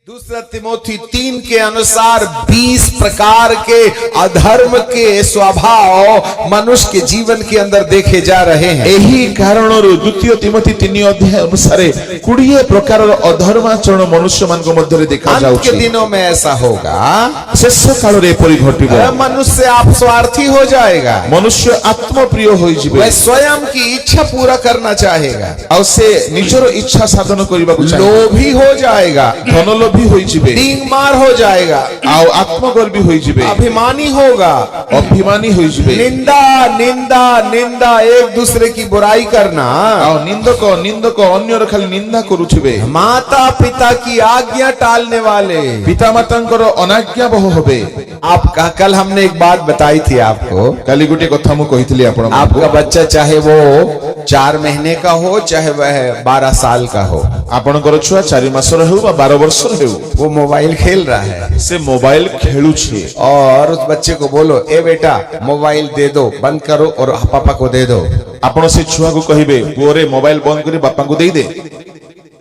दूसरा तिमोथी 3 के अनुसार 20 प्रकार के अधर्म के स्वभाव मनुष्य के जीवन के अंदर देखे जा रहे हैं। यही कारण द्वितीय तिमोथी 3 अध्याय अनुसार 20 प्रकार अधर्माचरण मनुष्य मान मध्य देखा अंत के दिनों में ऐसा होगा, शेष काल रे परि घटिबो। मनुष्य आप स्वार्थी हो जाएगा, मनुष्य आत्मप्रिय होई जिवे, वह स्वयं की इच्छा पूरा करना चाहेगा और से निजर इच्छा साधन करबा को चाहे, लोभी हो जाएगा, धनलोभी होई जिवे, डींगमार हो जाएगा, और आत्मगर्वी होई जिवे, अभिमानी होगा, अभिमानी होई जिवे, निंदा निंदा निंदा, एक दूसरे की बुराई करना, और निंदक अन्यर खाली निंदा करूथिबे, माता पिता की आज्ञा टालने वाले, पिता मातांकर अनाज्ञा बहु होबे। आपका कल हमने एक बात बताई थी आपको, काली गुटे कथा मु कहितली आपण, आपका बच्चा चाहे वो 4 महीने का हो चाहे वह 12 साल का हो, आपनकर छुआ 4 मासर हेउ बा 12 वर्षर हेउ, वो मोबाइल खेल रहा है, से मोबाइल खेलू छे, और उस बच्चे को बोलो ए बेटा मोबाइल दे दो, बंद करो और पापा को दे दो। आपण से छुआ को कहिबे पुओरे मोबाइल बंद करी बापा को दे दे,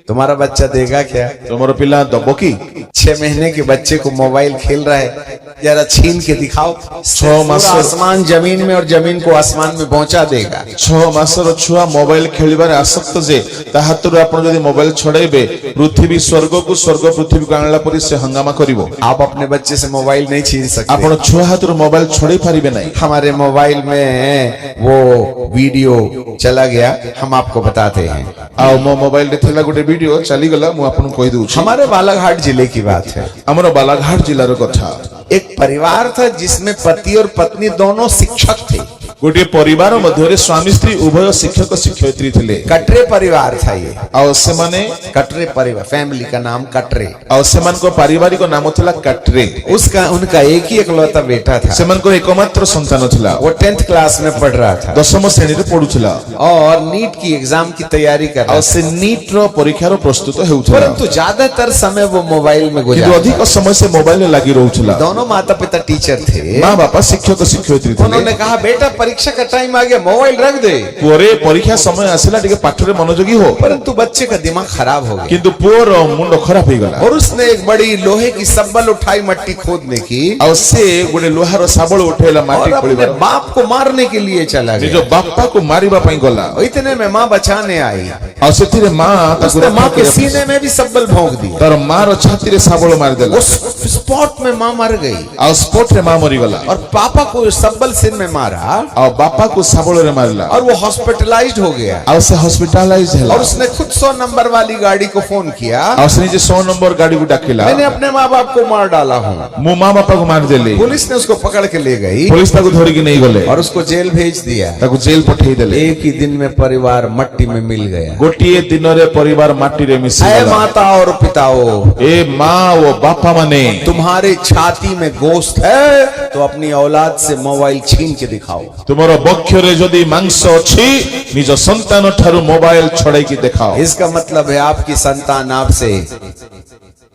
तुम्हारा बच्चा देगा क्या? तुमरो पिला दबो की? 6 महीने के बच्चे को मोबाइल खेल रहा है, जरा छीन के दिखाओ, 6 मास आसमान जमीन में और जमीन को आसमान में पहुंचा देगा। 6 मासर छुआ मोबाइल खेलिबार आसक्त जे ता हातरु आपण जदी मोबाइल छड़ाइबे पृथ्वी स्वर्ग को, स्वर्ग पृथ्वी को आनला परि से हंगामा करिवो। आप अपने बच्चे से मोबाइल नहीं छीन सकते, आपण छुआ हातरु मोबाइल छड़ाई पारिबे नहीं। हमारे मोबाइल में वो वीडियो चला गया, हम आपको बताते हैं। आ मो मोबाइल रे थेला गोटे वीडियो चली गला, मु आपन कहि दउ छी। हमारे बालाघाट जिले की बात है, हमरो बालाघाट जिला रो कथा। एक परिवार था जिसमें पति और पत्नी दोनों शिक्षक थे। गोटे परिवार मध्य स्वामी स्त्री उभय शिक्षक शिक्षयित्री थिले। कटरे परिवार था ये, और से माने कटरे परिवार, फैमिली का नाम कटरे, और सेमान को पारिवारिक नाम थिला कटरे। उसका उनका एक ही इकलौता बेटा था, सेमान को एकमात्र संतान थिला। वो 10th क्लास में पढ़ रहा था, 10वीं श्रेणी रे पढुथिला, और नीट की एग्जाम की तैयारी कर रहा और से नीट रो परीक्षा रो प्रस्तुत हेउथिला, परंतु ज्यादातर समय वो मोबाइल में किंतु गुजारा। अधिक समय से मोबाइल में लगी रहउथिला। दोनों माता पिता टीचर थे, मां बापा शिक्षक शिक्षयित्री थे। उन्होंने कहा बेटा परीक्षा का टाइम आ गया, मोबाइल रख दे। पुरे परीक्षा समय आसिला टिके पाठ रे मनोयोगी हो, परंतु बच्चे का दिमाग खराब हो गया, किंतु पुर मुंड खराब हो गला, और उसने एक बड़ी लोहे की सब्बल उठाई मट्टी खोदने की, और से गोटे लोहार साबल उठेला और माटी अपने खोलिबा, बाप को मारने के लिए चला जो गया। बापा को मारिबा पई गला। इतने में माँ बचाने आई, और सेतिरे मां उसने माँ के सीने में भी सब्बल भोंक दी, तर मां रो छाती रे साबल मार देला, उस स्पॉट में माँ मर गई, और स्पॉट रे मां मरी गला, और पापा को सब्बल सिर में मारा, और बापा को साबल रे मारला, और वो हॉस्पिटलाइज्ड हो गया, और से हॉस्पिटलाइज हैला, और उसने खुद 100 नंबर वाली गाड़ी को फोन किया, और से जे 100 नंबर गाड़ी को डाकिला, मैंने अपने माँ बाप को मार डाला हूँ। मु मां बापा को मार देले, पुलिस ने उसको पकड़ के ले गई, पुलिस ताको धरि के नहीं गले, और उसको जेल भेज दिया। ताको जेल पठेई देले। एक ही दिन में परिवार मट्टी में मिल गया। गोटिए दिन रे परिवार माटी रे मिसी ऐ गला। माता और पिताओ, ए मां वो बापा माने तुम्हारे छाती में गोश्त है तो अपनी औलाद से मोबाइल छीन के दिखाओ। तुमरो बक्षरे जदि मांस अछि निज संतान ठारू मोबाइल छड़ाई की दिखाओ। इसका मतलब है आपकी संतान आपसे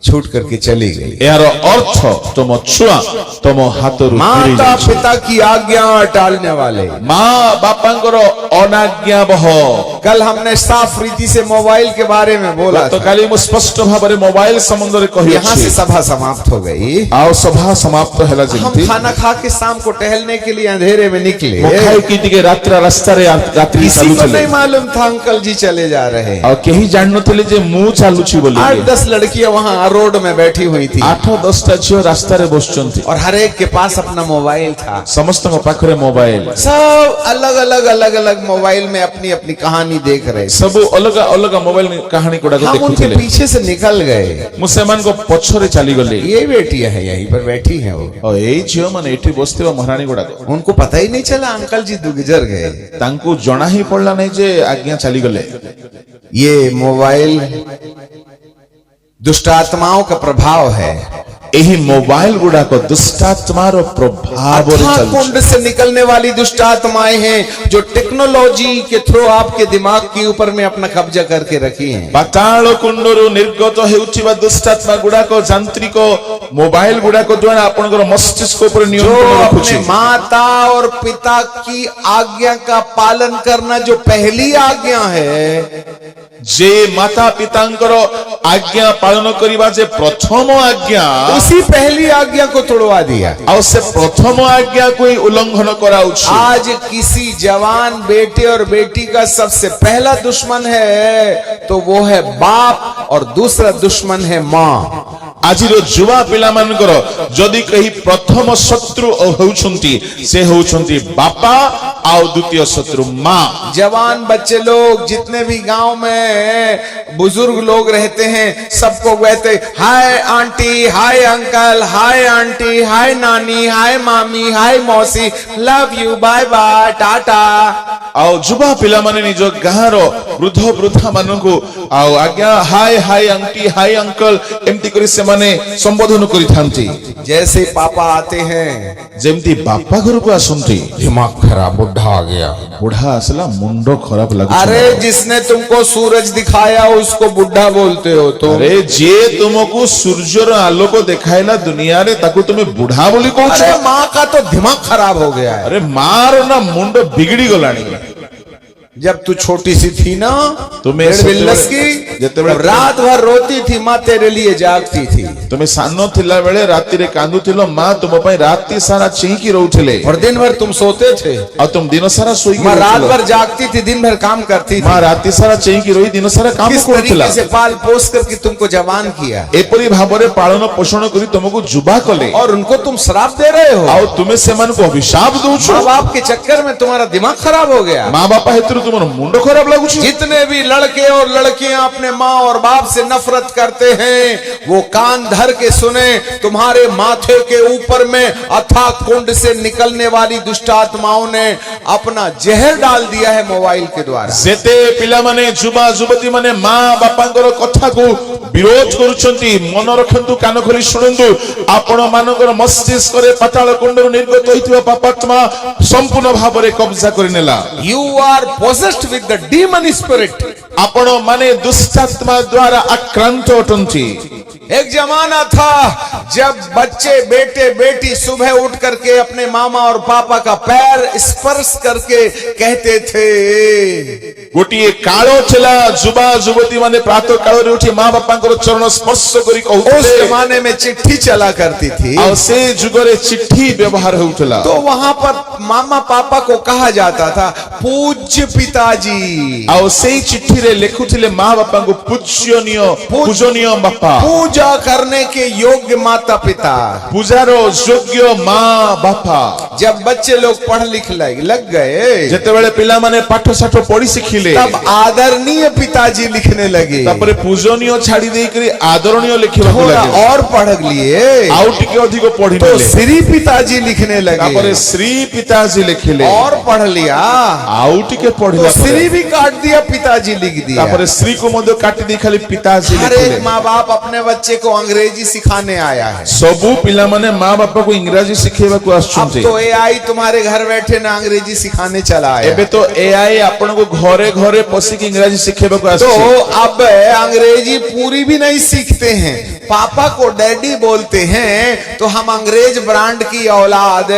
छूट करके चली गई। यार अर्थ तुम छुआ तुम हाथरू माता पिता की आज्ञा टालने वाले, मां बापांकर अनाज्ञा बह। कल हमने साफ रीति से मोबाइल के बारे में बोला तो था। काली मु स्पष्ट भाबरे मोबाइल संबंध रे कहि यहाँ से सभा समाप्त हो गई। आओ सभा समाप्त हैला हम जंती खाना खा के शाम को टहलने के लिए अंधेरे में निकले, मुखाई की टिके रास्ता रे रात्रि किसी चालू को चले, नहीं मालूम था अंकल जी चले जा रहे हैं। और केही जान नथिले जे मु चालू छी बोली। 8-10 लड़कियां वहां रोड में बैठी हुई थी, 8-10 टा झियो रास्ता रे बसचंती, और हर एक के पास अपना मोबाइल था। समस्त पाखरे मोबाइल, सब अलग अलग मोबाइल में अपनी अपनी कहानी देख रहे। सब अलग अलग मोबाइल कहानी कोडा को हम उनके देखुथिले। पीछे से निकल गए। मुसलमान को पछरे चली गले। ये बेटियां है यहीं पर बैठी हैं वो, और एई झियो माने एठी बसथिबा महारानी गुडा को उनको पता ही नहीं चला अंकल जी गुजर गए। तांको जणा ही पड़ला नहीं जे आज्ञा चली गले। ये मोबाइल दुष्ट आत्माओं का प्रभाव है। एही मोबाइल गुडा को दुष्टात्मार प्रभाव कुंड से निकलने वाली दुष्ट आत्माएं हैं जो टेक्नोलॉजी के थ्रू आपके दिमाग के ऊपर में अपना कब्जा करके रखी हैं। पाताल कुंडरू निर्गत हेउचिबा दुष्टात्मा गुडा को यांत्रिक मोबाइल गुडा को द्वारा आपनकर मस्तिष्क ऊपर नियंत्रण रखुछि। माता और पिता की आज्ञा का पालन करना जो पहली आज्ञा है, जे माता पितांकर आज्ञा पालन करिबा जे प्रथम आज्ञा उसी पहली आज्ञा को तोड़वा दिया। और से प्रथम आज्ञा कोई उल्लंघन कराउछि। आज किसी जवान बेटे और बेटी का सबसे पहला दुश्मन है तो वो है बाप और दूसरा दुश्मन है माँ। आज युवा पिला मानकर जदि कही प्रथम शत्रु होउछंती से होउछंती बापा और द्वितीय शत्रु माँ। जवान बच्चे लोग जितने भी गांव में बुजुर्ग लोग रहते हैं सबको कहते hi aunty, hi uncle, hi aunty, hi नानी, हाय मामी, हाय मौसी, love you, bye bye, tata. और युवा पिला माने निज गाँर वृद्ध वृद्धा मानकु आउ आज्ञा हाय हाय आंटी, हाय अंकल एमती करी से माने संबोधन करिथांती। जैसे पापा आते हैं जेमती बापा घर को आसंती दिमाग खराब, बुढ़ा आ गया, बुढ़ा आसला मुंडो खराब लगुछ। अरे जिसने तुमको सूरज दिखाया उसको बुढ़ा बोलते हो तुम। अरे जे तुमको सूर्यर आलोक देखाइला दुनिया रे ताकू तुम्हें बुढ़ा बोली कहू। अरे माँ का तो दिमाग खराब हो गया है। अरे मार ना मुंडो बिगड़ी गलानी। जब तू छोटी सी थी ना तुम्हें बिल्लस की, तब रात भर रोती थी माँ तेरे लिए जागती थी। तुम्हें सानो थिला बेले राति रे कांदु थिलो माँ तुम पई राति सारा चींकी रहउथिले और दिन भर तुम सोते थे और तुम दिन सारा सोई माँ रात भर जागती थी, दिन भर काम करती थी। माँ राति सारा चींकी रही दिन सारा काम किस करथिला। तरीके से पाल पोस करके तुमको जवान किया एपरी भाबरे पालन पोषण करी तुमको जुबा कले और उनको तुम श्राप दे रहे हो। और तुम्हें सेमान को अभिशाप दउछु। माँ बाप के चक्कर में तुम्हारा दिमाग खराब हो गया। माँ बापा हेतु तुमर मुंडो खराब लगुछु। जितने भी लड़के और लड़कियां अपने माँ और बाप से नफरत करते हैं वो कान धर के सुने, तुम्हारे माथे के ऊपर में अथाह कुंड से निकलने वाली दुष्ट आत्माओं ने अपना जहर डाल दिया है मोबाइल के द्वारा। जेते पिला माने युवा युवती माने माँ बापांकर कथा को विरोध करुछंती मन रखंतु कान खोली शुणंतु आपण मानकर मस्तिष्क रे पाताल कुंडरु निर्गत होइथिबा पापात्मा संपूर्ण भाबरे कब्जा करिनेला। You are possessed with the demon spirit. आपण माने दुष्टात्मा द्वारा आक्रांत होतंती। एक जमाना था जब बच्चे बेटे बेटी सुबह उठ करके अपने मामा और पापा का पैर स्पर्श करके कहते थे। गोटिए कालो छला युवा युवती माने प्रातः काल रे उठी माँ बापांकर चरण स्पर्श करी कहउले। उस जमाने में चिट्ठी चला करती थी और से जुगरे चिट्ठी व्यवहार होउतला। तो वहां पर मामा पापा को कहा जाता था पूज्य पिताजी। और से चिट्ठी रे लिखुथिले माँ बापा को पूजनीय बापा, पूजा करने के योग्य माता पिता, पूजारो योग्य माँ बापा। जब बच्चे लोग पढ़ लिख लग गए, जेतेबेले पिला माने पाठ साठ पढ़ी सिखिले तब आदरणीय पिताजी लिखने लगे। तापरे पूजनीय छाड़ी देई करी आदरणीय लिखिबा थोड़ा लगे और पढ़ लिए आउ टिके अधिक पढ़ी तो नेले। श्री पिताजी लिखने लगे। तापरे श्री पिताजी लिखिले और पढ़ लिया आउ टिके पढ़िला तो श्री भी काट दिया, पिताजी लिख दिया। तापरे श्री को मध्य काटी दी खाली पिताजी हर लिखिले। एक माँ बाप अपने बच्चे को अंग्रेजी सिखाने आया है। सबू पिला माने माँ बापा को इंग्रजी सिखेबा को अब आछुंती। तो एआई तुम्हारे घर बैठे ना अंग्रेजी सिखाने चला आया। एबे तो एआई आपण को घरे घरे पसी के इंग्रजी सिखेबा को आछुंती। तो अब अंग्रेजी पूरी भी नहीं सीखते हैं, पापा को डैडी बोलते हैं तो हम अंग्रेज ब्रांड की औलाद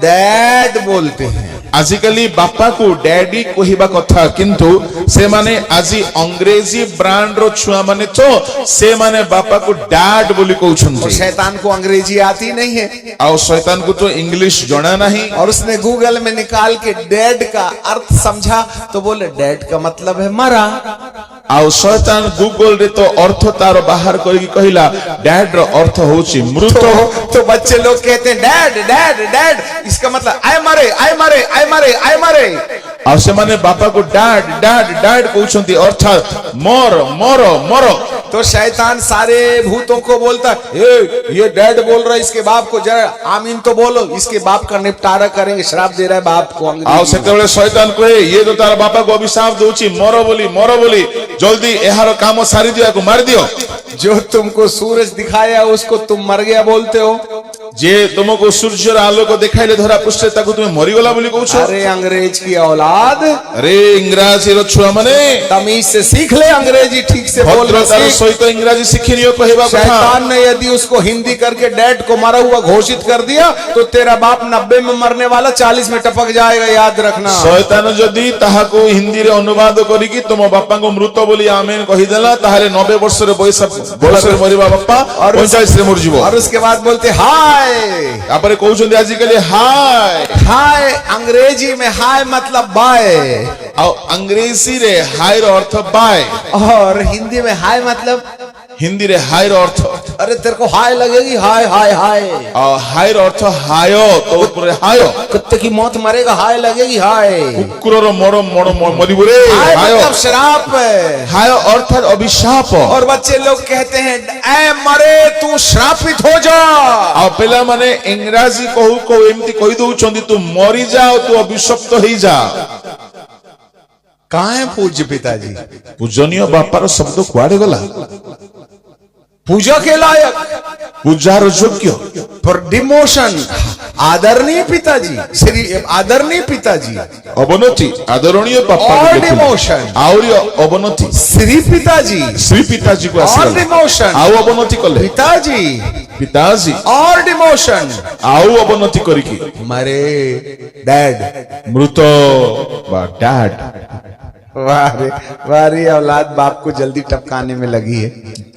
डैड बोलते हैं। आजिकली बापा को डैडी कहिबा कथा किंतु से माने आजी अंग्रेजी ब्रांड रो छुआ माने तो से माने बापा को डैड बोली और कहउछंती। शैतान को अंग्रेजी आती नहीं है और शैतान को तो इंग्लिश जଣା नहीं। और उसने गूगल में निकाल के डैड का अर्थ समझा तो बोले डैड का मतलब है मरा। और शैतान गूगल रे तो अर्थ तार बाहर करी कहिला डैड रो अर्थ होची मृत। तो बच्चे लोग कहते हैं डैड डैड डैड, इसका मतलब आय मारे आय मारे आय मारे आय मारे। और से माने बापा को डैड डैड डैड कहउछंती अर्थात मोर मोर मोर। तो शैतान सारे भूतों को बोलता ये डैड बोल रहा है, इसके बाप को जरा आमीन तो बोलो, इसके बाप का निपटारा करेंगे, श्राप दे रहा है बाप को। और सेतेबेले शैतान कहे ये तो तार बापा को अभिशाप दोची मोर बोली जल्दी एहार काम सारी दिया को मार दियो। जो तुमको सूरज दिखाया उसको तुम मर गया बोलते हो। जे तुमको सूर्यर आलोक देखाइले धरा पृष्ठे ताकू तुम मरीगला बोली कहूछ। अरे अंग्रेज की औलाद, अरे इंग्राजी रो छुआ माने तमीज से सीख ले, अंग्रेजी ठीक से बोलना भद्रतार सीख। सहित इंग्राजी सीखनियो कहबा कथा। शैतान ने यदि उसको हिंदी करके डैड को मरा हुआ घोषित कर दिया तो तेरा बाप 90 में मरने वाला 40 में टपक जाएगा, याद रखना। शैतान जदी ताहाको हिंदी रे अनुवाद करिकी तुम बापा को मृत बोली आमेन कहि देला ताहाले 90 वर्ष रे बयस रे मरिबा बापा 45 रे मर जीवो। और उसके बाद बोलते हाय, आपरे कहउछन आजिकली हाय। हाय अंग्रेजी में हाय मतलब बाय, और अंग्रेजी रे हाय रो अर्थ बाय, और हिंदी में हाय मतलब हिंदी रे हाय रो अर्थ। अरे तेरे को हाय लगेगी, हाय हाय हाय, और हाय रो अर्थ हायो तो पूरे हायो कुत्ते की मौत मरेगा, हाय लगेगी हाय। कुकुर रो मरो मरो मरिबो रे हाय हायो। मतलब श्राप। हायो अर्थात अभिशाप। और बच्चे लोग कहते हैं ऐ मरे तू श्रापित हो जा। आ पेला माने इंग्राजी कहू को एमती कहि दउचंदी तू मरी जा, तू अभिशप्त होई जा। कहाँ है पूज्य पिताजी? पूजनीय बापार शब्द कुआडे गला? पूजा के लायक, पूजार योग्य, पर डिमोशन, आदरणीय पिताजी, श्री आदरणीय पिताजी, अवनति आदरणीय बापा और डिमोशन, आउरी अवनति श्री पिताजी, श्री पिताजी को और आसीगला। डिमोशन, आउ अवनति कले पिताजी पिताजी, और डिमोशन, आउ अवनति करिकी मरे डैड, मृत बा डैड। वारी औलाद बाप को जल्दी टपकाने में लगी है।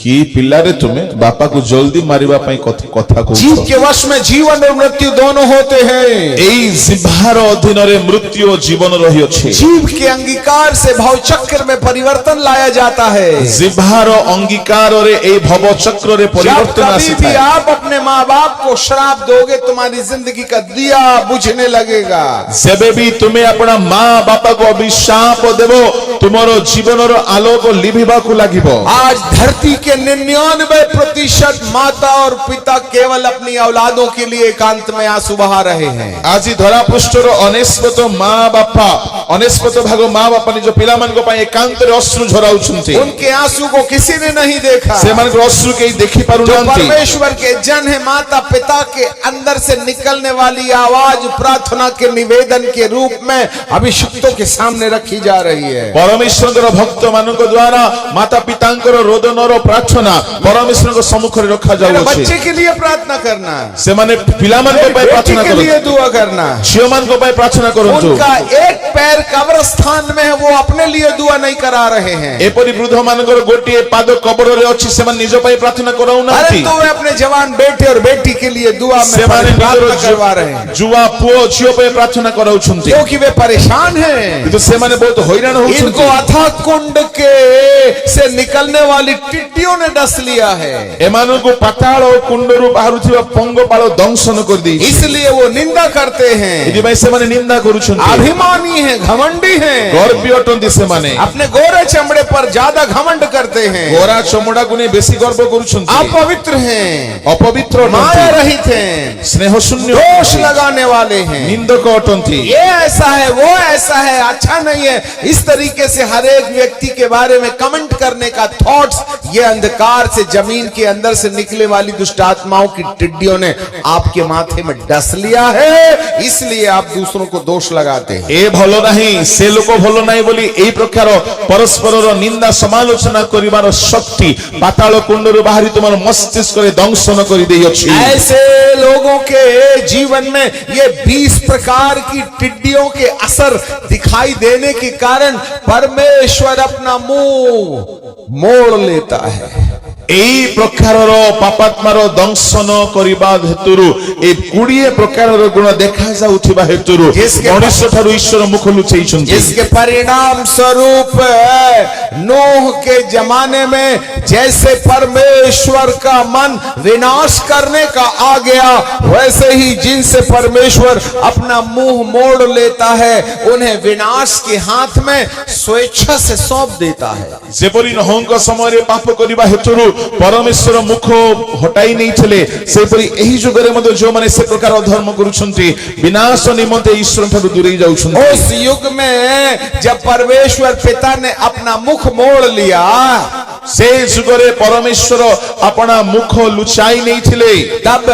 की पिल्लारे तुम्हें बापा को जल्दी मारिबा पई कथा को जीव के वश में जीवन और मृत्यु दोनों होते हैं। एई जिभार अधीन रे मृत्यु और जीवन रही अछि। जीव के अंगीकार से भव चक्र में परिवर्तन लाया जाता है। जिभार अंगीकार रे ए भव चक्र रे परिवर्तन कभी आसीता भी है। आप अपने माँ बाप को श्राप दोगे तुम्हारी जिंदगी का दिया बुझने लगेगा। जेबे भी तुम्हें अपना माँ बापा को अभिशाप देवो तुम्हारो जीवन रो आलोक लिभिबा को लागिबो। आज धरती के 99% माता और पिता केवल अपनी औलादों के लिए एकांत में आंसू बहा रहे हैं। आज धरा पृष्ठर अनेस्पत माँ बापा अनेस्पत भाग माँ बापा निज पिला मान को पाए एकांत रे अश्रु झराउछंती। उनके आंसू को किसी ने नहीं देखा। से मान को अश्रु के देखि पारु जो नांती। परमेश्वर के जन है, माता पिता के अंदर से निकलने वाली आवाज प्रार्थना के निवेदन के रूप में अभिषिक्तों के सामने रखी जा रही है। परमेश्वर भक्त मान द्वारा माता पिता रोदन प्रार्थना परमेश्वर सम्मुख रे रखा जाउछि। बच्चे के लिए प्रार्थना करना, से माने पिला मान को पाए प्रार्थना के लिए दुआ करना, झियो मान को पाए प्रार्थना करंतु उनका एक पैर कब्रिस्तान में है, वो अपने लिए दुआ नहीं करा रहे हैं। एपरि वृद्ध मानकर गोटे पाद कब्र रे अछि से मान निज पाए प्रार्थना कराउ अरे नांती। तो वे अपने जवान बेटे और बेटी के लिए दुआ में प्रार्थना करवा रहे हैं, जुवा पुओ झियो पाए प्रार्थना कराउछंती। क्योंकि वे परेशान हैं। किंतु से माने बहुत हैरान होउछंती। इनको अथाह कुंड के से निकलने वाली टिड्डियों ने डस लिया है। एमानु को पाताल और कुंडरू बाहरुथिबा पंगपाल दंशन कर दी। इसलिए वो निंदा करते हैं। यदि भाई से माने निंदा करूछंती। अभिमानी हैं, घमंडी हैं, गर्वी अटंती से माने अपने गोरे चमड़े पर ज्यादा घमंड करते हैं, गोरा चमड़ा को ने बेसी गर्व करूछंती। अपवित्र हैं, अपवित्र माया अटंती, रहित हैं, स्नेह शून्य दोष अटंती, लगाने वाले हैं, निंदक अटंती। ये ऐसा है, वो ऐसा है, अच्छा नहीं है, इस तरीके से हर एक व्यक्ति के बारे में कमेंट करने का थॉट्स, ये अंधकार से जमीन के अंदर से निकले वाली दुष्ट आत्माओं की टिड्डियों ने आपके माथे में डस लिया है, इसलिए आप दूसरों को दोष लगाते हैं। ए भलो नहीं से लोक भलो नहीं बोली एई प्रकार परस्पर निंदा समालोचना करिवार शक्ति पाताल कुंडरू बाहरी तुमार मस्तिष्क रे दंशन करि देई अछि। ऐसे लोगों के जीवन में ये 20 प्रकार की टिड्डियों के असर दिखाई देने के कारण परमेश्वर अपना मुंह मोड़ लेता है। एई प्रकारर पापात्मार दंशन करिबा हेतुरु ए 20 प्रकारर गुण देखा जाउथिबा हेतुरु मनुष्य ठारु ईश्वर मुख लुचैछन्ति। जिसके परिणाम स्वरूप नूह के जमाने में जैसे परमेश्वर का मन विनाश करने का आ गया, वैसे ही जिनसे परमेश्वर अपना मुंह मोड़ लेता है उन्हें विनाश के हाथ में स्वेच्छा से सौंप देता है। जेपरि नहंक समय पाप करिबा हेतुरु परमेश्वर मुख हटाई नहीं चले सेपरि एही जुगरे मध्ये जो माने से प्रकार अधर्म करूछन्ति विनाश निमंते ईश्वर ठारु दूरेई जाउछन्ति। उस युग में जब परमेश्वर पिता ने अपना मुख मोड़ लिया, से जुगरे परमेश्वर अपना मुख लुचाई नहीं थिले तब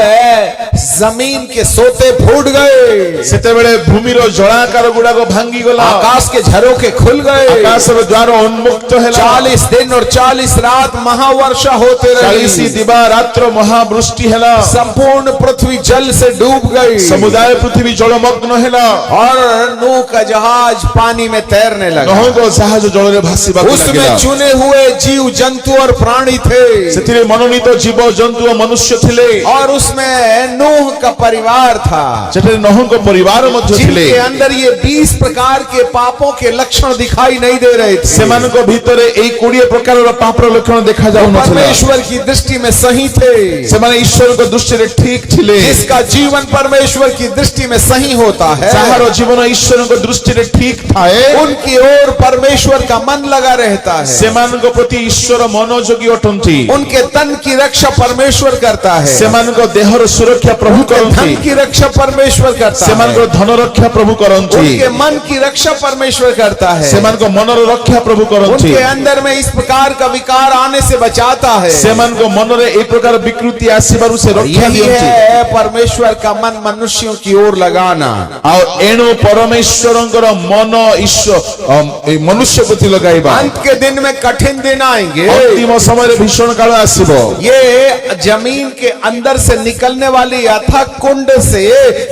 जमीन के सोते फूट गए, सेतेबेले भूमिर जलाकार गुड़ाक भांगी गला, आकाश के झरोखे खुल गए, आकाशर द्वार उन्मुक्त हेला, 40 दिन और 40 रात महावर्षा होते 40 रही, दिवा रात्र महावृष्टि हेला, संपूर्ण पृथ्वी जल से डूब गई, समुदाय पृथ्वी जलमग्न हेला, और नूह का जहाज पानी में तैरने लगा। नहुको जहाज जलरे भासिबाकु उसमें लागिला, चुने हुए जीव जंतु और प्राणी थे, सेतिरे मनोनीत जीव जंतु मनुष्य थिले, और उसमें नूह का परिवार था, सेठरे नहुको परिवार मध्य थिले, जिनके अंदर ये 20 प्रकार के पापों के लक्षण दिखाई नहीं दे रहे थे। सेमानको भितरे एई 20 प्रकारर पापर लक्षण देखा जाउ नथिला, परमेश्वर की दृष्टि में सही थे, सेमाने ईश्वरको दृष्टिरे ठीक थिले, जिसका जीवन परमेश्वर की दृष्टि में सही होता है, जाहार जीवन ईश्वरको दृष्टिरे ठीक थाए, उनकी ओर परमेश्वर का मन लगा रहता है, सेमानको प्रति ईश्वर मनोयोगी अटंती, उनके तन की रक्षा परमेश्वर करता है, सेमानको देहर सुरक्षा प्रभु धन करंती, की रक्षा परमेश्वर करता है, सेमानको धन रक्षा प्रभु करंती, उनके मन की रक्षा परमेश्वर करता है, सेमानको मनर रक्षा प्रभु करंती, उनके अंदर में इस प्रकार का विकार आने से बचाता है। सेमानको मनरे ए प्रकार विकृति आसीबारु से रक्षा यही दियंती, है परमेश्वर का मन मनुष्यों की ओर लगाना। और एणु परमेश्वरंकर मन ईश्वर मनुष्य प्रति लगाइबा, अंत के दिन में कठिन दिन आएंगे, अंतिम समय भीषण काल आसीबो, ये जमीन के अंदर से निकलने वाली अथक कुंड से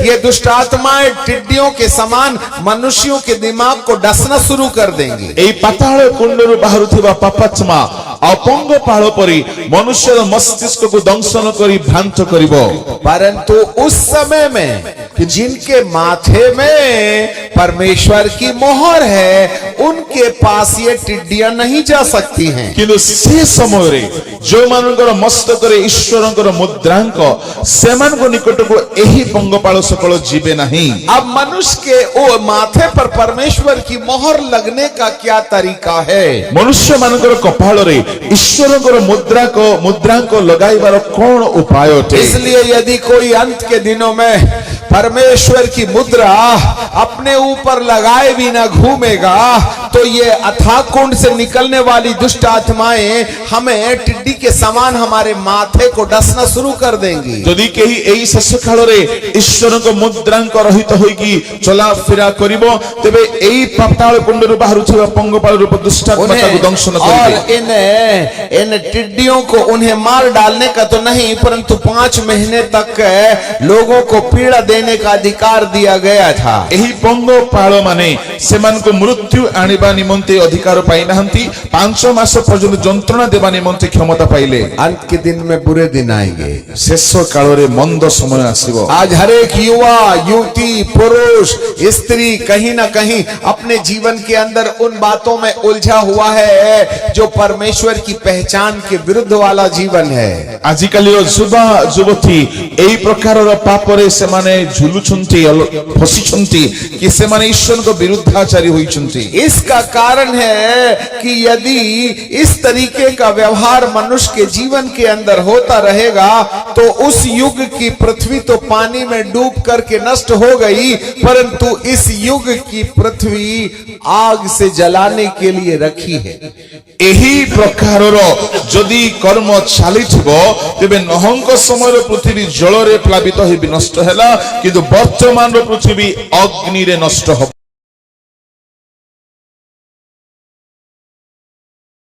ये दुष्ट आत्माएं टिड्डियों के समान मनुष्यों के दिमाग को डसना शुरू कर देंगी। एई पाताल कुंडरु बाहरुथिबा पापात्मा अपंग पाळ परी मनुष्यर मस्तिष्क को दंशन करी भ्रांत करिवो, परंतु उस समय में जिनके माथे में परमेश्वर की मोहर है, उनके पास ये टिड्डियां नहीं जा सकती हैं। किंतु से समय रे जो मानकर मस्तक रे ईश्वरंकर मुद्रांक सेमानक निकट को एही पंगपाळ सकल जीवे नहीं। अब मनुष्य के ओ माथे पर परमेश्वर की मोहर लगने का क्या तरीका है? मनुष्य मानकर कपाल रे ईश्वरंकर मुद्रांक लगाइबार कोन उपाय अटे? इसलिए यदि कोई अंत के दिनों में परमेश्वर की मुद्रा अपने ऊपर लगाए बिना घूमेगा, तो ये अथाह कुंड से निकलने वाली दुष्ट आत्माएं हमें टिड्डी के समान हमारे माथे को डसना शुरू कर देंगी। यदि केही एई शेष काल रे ईश्वरक मुद्रांक रहित होइकी चला फिरा करिवो, तेबे एई पाताल कुंडरु बाहरुथिबा पंगपाल रूप दुष्ट आत्मा को दंशन और इन टिड्डियों को उन्हें मार डालने का तो नहीं, परंतु 5 महीने तक लोगों को पीड़ा देने का अधिकार दिया गया था। एही पंगपाल माने सेमान को मृत्यु आनिबा निमंते अधिकार पाई नाहंती, 5 मास पर्यंत जंत्रणा देबा निमंते क्षमता पाइले। अंत के दिन में बुरे दिन आएंगे, शेष काल रे मंद समय आसीबो। आज हर एक युवा युवती पुरुष स्त्री कहीं ना कहीं अपने जीवन के अंदर उन बातों में उलझा हुआ है जो परमेश्वर की पहचान के विरुद्ध वाला जीवन है। आजिकाली युवा युवती एई प्रकारर पापरे सेमाने झुलुछंती फसिछंती कि सेमाने ईश्वर को विरुद्धाचारी होइछंती। इसका कारण है कि यदि इस तरीके का व्यवहार मनुष्य के जीवन के अंदर होता रहेगा, तो उस युग की पृथ्वी तो पानी में डूब करके नष्ट हो गई, परंतु इस युग की पृथ्वी आग से जलाने के लिए रखी है। एही प्रकारर जदि कर्म चलिथिबो, तेबे नहंक समय पृथ्वी जल रे प्लावित होई नष्ट हैला, किंतु वर्तमान पृथ्वी अग्नि रे नष्ट हो।